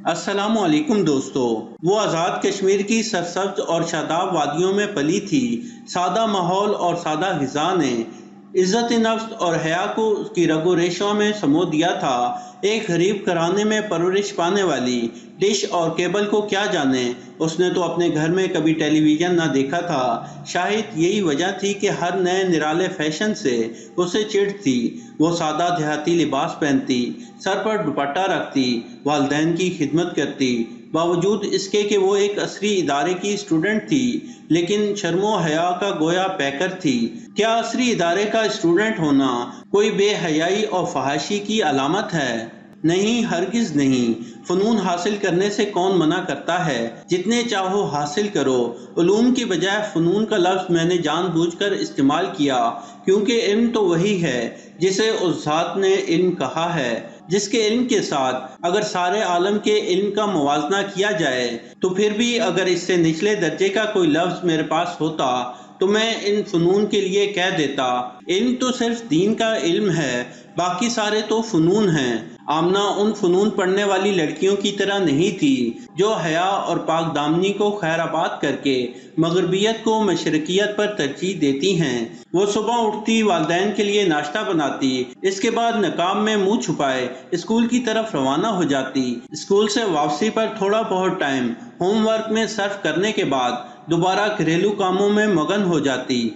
السلام علیکم دوستو۔ وہ آزاد کشمیر کی سرسبز اور شاداب وادیوں میں پلی تھی۔ سادہ ماحول اور سادہ غذا نے عزت نفس اور حیا کو اس کی رگ و ریشوں میں سمو دیا تھا۔ ایک غریب گھرانے میں پرورش پانے والی ڈش اور کیبل کو کیا جانے، اس نے تو اپنے گھر میں کبھی ٹیلی ویژن نہ دیکھا تھا۔ شاید یہی وجہ تھی کہ ہر نئے نرالے فیشن سے اسے چڑ تھی۔ وہ سادہ دیہاتی لباس پہنتی، سر پر دوپٹہ رکھتی، والدین کی خدمت کرتی، باوجود اس کے کہ وہ ایک عصری ادارے کی اسٹوڈنٹ تھی، لیکن شرم و حیا کا گویا پیکر تھی۔ کیا عصری ادارے کا اسٹوڈنٹ ہونا کوئی بے حیائی اور فحاشی کی علامت ہے؟ نہیں، ہرگز نہیں۔ فنون حاصل کرنے سے کون منع کرتا ہے؟ جتنے چاہو حاصل کرو۔ علوم کی بجائے فنون کا لفظ میں نے جان بوجھ کر استعمال کیا، کیونکہ علم تو وہی ہے جسے اس ذات نے علم کہا ہے، جس کے علم کے ساتھ اگر سارے عالم کے علم کا موازنہ کیا جائے تو پھر بھی اگر اس سے نچلے درجے کا کوئی لفظ میرے پاس ہوتا تو میں ان فنون کے لیے کہہ دیتا، علم تو صرف دین کا علم ہے، باقی سارے تو فنون ہیں۔ آمنہ ان فنون پڑھنے والی لڑکیوں کی طرح نہیں تھی جو حیا اور پاک دامنی کو خیر آباد کر کے مغربیت کو مشرقیت پر ترجیح دیتی ہیں۔ وہ صبح اٹھتی، والدین کے لیے ناشتہ بناتی، اس کے بعد نقاب میں منہ چھپائے اسکول کی طرف روانہ ہو جاتی۔ اسکول سے واپسی پر تھوڑا بہت ٹائم ہوم ورک میں صرف کرنے کے بعد دوبارہ گھریلو کاموں میں مگن ہو جاتی۔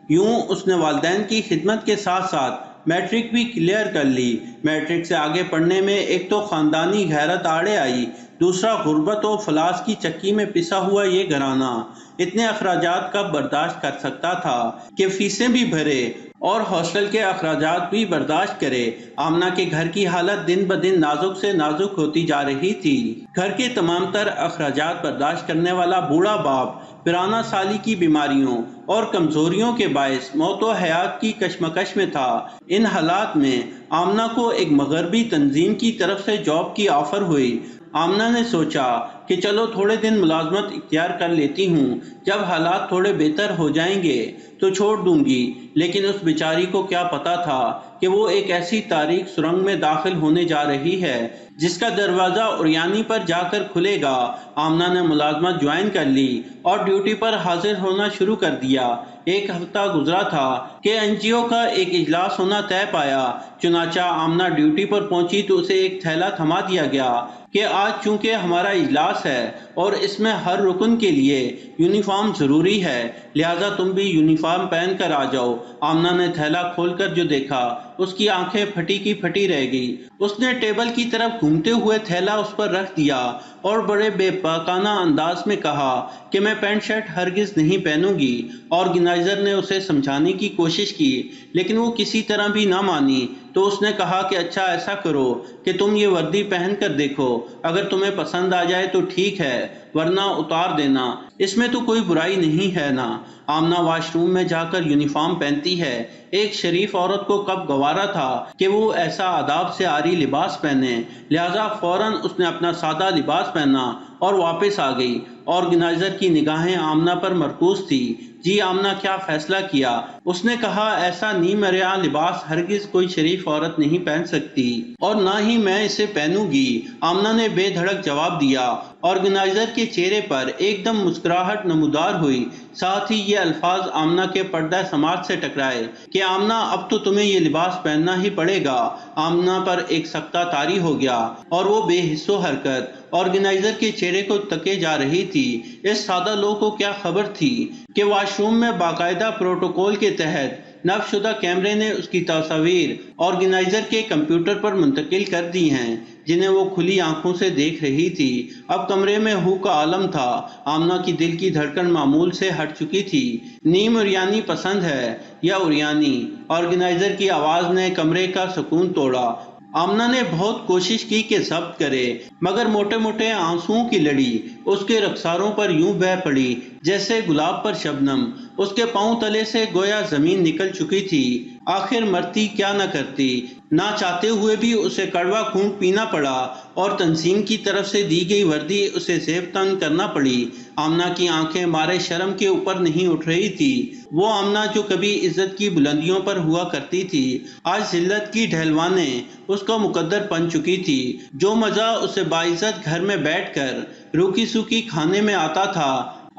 یوں اس نے والدین کی خدمت کے ساتھ ساتھ میٹرک بھی کلیئر کر لی۔ میٹرک سے آگے پڑھنے میں ایک تو خاندانی غیرت آڑے آئی، دوسرا غربت و فلاس کی چکی میں پسا ہوا یہ گھرانہ اتنے اخراجات کب برداشت کر سکتا تھا کہ فیسیں بھی بھرے اور ہاسٹل کے اخراجات بھی برداشت کرے۔ آمنہ کے گھر کی حالت دن بدن نازک سے نازک ہوتی جا رہی تھی۔ گھر کے تمام تر اخراجات برداشت کرنے والا بوڑھا باپ پرانہ سالی کی بیماریوں اور کمزوریوں کے باعث موت و حیات کی کشمکش میں تھا۔ ان حالات میں آمنہ کو ایک مغربی تنظیم کی طرف سے جاب کی آفر ہوئی۔ آمنہ نے سوچا کہ چلو تھوڑے دن ملازمت اختیار کر لیتی ہوں، جب حالات تھوڑے بہتر ہو جائیں گے تو چھوڑ دوں گی۔ لیکن اس بیچاری کو کیا پتا تھا کہ وہ ایک ایسی تاریک سرنگ میں داخل ہونے جا رہی ہے جس کا دروازہ اریانی پر جا کر کھلے گا۔ آمنہ نے ملازمت جوائن کر لی اور ڈیوٹی پر حاضر ہونا شروع کر دیا۔ ایک ہفتہ گزرا تھا کہ این جی او کا ایک اجلاس ہونا طے پایا۔ چنانچہ آمنہ ڈیوٹی پر پہنچی تو اسے ایک تھیلا تھما دیا گیا کہ آج چونکہ ہمارا اجلاس ہے اور اس میں ہر رکن کے لیے یونیفارم ضروری ہے، لہٰذا تم بھی یونیفارم پہن کر آ جاؤ۔ آمنہ نے تھیلا کھول کر جو دیکھا اس کی آنکھیں پھٹی کی پھٹی رہ گئی۔ اس نے ٹیبل کی طرف گھومتے ہوئے تھیلا اس پر رکھ دیا اور بڑے بے باکانہ انداز میں کہا کہ میں پینٹ شرٹ ہرگز نہیں پہنوں گی۔ آرگنائزر نے اسے سمجھانے کی کوشش کی لیکن وہ کسی طرح بھی نہ مانی، تو اس نے کہا کہ اچھا ایسا کرو کہ تم یہ وردی پہن کر دیکھو، اگر تمہیں پسند آ جائے تو ٹھیک ہے، ورنہ اتار دینا، اس میں تو کوئی برائی نہیں ہے نا۔ آمنہ واش روم میں جا کر یونیفارم پہنتی ہے۔ ایک شریف عورت کو کب گوارا تھا کہ وہ ایسا آداب سے عاری لباس پہنے، لہٰذا فوراً اس نے اپنا سادہ لباس پہنا اور واپس آ گئی۔ آرگنائزر کی نگاہیں آمنہ پر مرکوز تھی۔ جی آمنہ، کیا فیصلہ کیا؟ اس نے کہا، ایسا نیم عریاں لباس ہرگز کوئی شریف عورت نہیں پہن سکتی اور نہ ہی میں اسے پہنوں گی۔ آمنہ نے بے دھڑک جواب دیا۔ آرگنائزر کے چہرے پر ایک دم مسکراہٹ نمودار ہوئی، ساتھ ہی یہ الفاظ آمنہ کے پردہ سماج سے ٹکرائے کہ آمنہ اب تو تمہیں یہ لباس پہننا ہی پڑے گا۔ آمنہ پر ایک سکتہ طاری ہو گیا اور وہ بے حس و حرکت آرگنائزر کے چہرے کو تکے جا رہی تھی۔ اس سادہ لوگ کو کیا خبر تھی کہ واش روم میں باقاعدہ پروٹوکول کے تحت نصب شدہ کیمرے نے اس کی تصاویر آرگنائزر کے کمپیوٹر پر منتقل کر دی ہیں، جنہیں وہ کھلی آنکھوں سے دیکھ رہی تھی۔ اب کمرے میں ہو کا عالم تھا۔ آمنہ کی دل کی دھڑکن معمول سے ہٹ چکی تھی۔ نیم اریانی پسند ہے یا اریانی؟ آرگنائزر کی آواز نے کمرے کا سکون توڑا۔ آمنہ نے بہت کوشش کی کہ ضبط کرے، مگر موٹے موٹے آنسوؤں کی لڑی اس کے رخساروں پر یوں بہہ پڑی جیسے گلاب پر شبنم۔ اس کے پاؤں تلے سے گویا زمین نکل چکی تھی۔ آخر مرتی کیا نہ کرتی، نہ چاہتے ہوئے بھی اسے کڑوا خون پینا پڑا اور تنظیم کی طرف سے دی گئی وردی اسے زیب تن کرنا پڑی۔ آمنہ کی آنکھیں مارے شرم کے اوپر نہیں اٹھ رہی تھی۔ وہ آمنہ جو کبھی عزت کی بلندیوں پر ہوا کرتی تھی، آج ذلت کی ڈھلوانیں اس کا مقدر بن چکی تھی۔ جو مزہ اسے باعزت گھر میں بیٹھ کر روکی سوکی کھانے میں آتا تھا،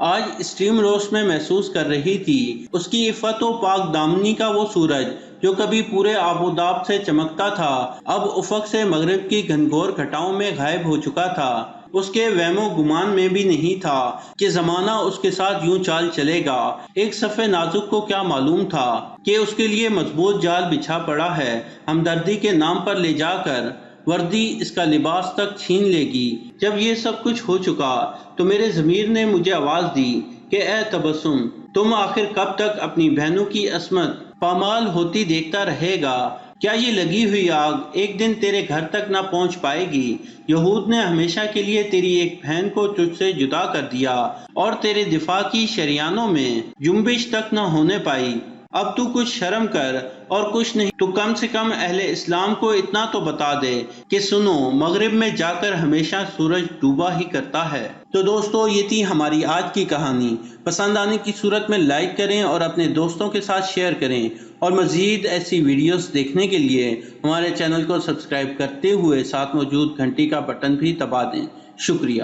آج اسٹیم روسٹ میں محسوس کر رہی تھی۔ اس کی عفت و پاک دامنی کا وہ سورج جو کبھی پورے آب و تاب سے چمکتا تھا، اب افق سے مغرب کی گھنگھور گھٹاؤں میں غائب ہو چکا تھا۔ اس کے وہم و گمان میں بھی نہیں تھا کہ زمانہ اس کے ساتھ یوں چال چلے گا۔ ایک صف نازک کو کیا معلوم تھا کہ اس کے لیے مضبوط جال بچھا پڑا ہے، ہمدردی کے نام پر لے جا کر وردی اس کا لباس تک چھین لے گی۔ جب یہ سب کچھ ہو چکا تو میرے ضمیر نے مجھے آواز دی کہ اے تبسم، تم آخر کب تک اپنی بہنوں کی عصمت پامال ہوتی دیکھتا رہے گا؟ کیا یہ لگی ہوئی آگ ایک دن تیرے گھر تک نہ پہنچ پائے گی؟ یہود نے ہمیشہ کے لیے تیری ایک بہن کو تجھ سے جدا کر دیا اور تیرے دفاع کی شریانوں میں جنبش تک نہ ہونے پائی۔ اب تو کچھ شرم کر اور کچھ نہیں تو کم سے کم اہل اسلام کو اتنا تو بتا دے کہ سنو، مغرب میں جا کر ہمیشہ سورج ڈوبا ہی کرتا ہے۔ تو دوستو، یہ تھی ہماری آج کی کہانی۔ پسند آنے کی صورت میں لائک کریں اور اپنے دوستوں کے ساتھ شیئر کریں، اور مزید ایسی ویڈیوز دیکھنے کے لیے ہمارے چینل کو سبسکرائب کرتے ہوئے ساتھ موجود گھنٹی کا بٹن بھی دبا دیں۔ شکریہ۔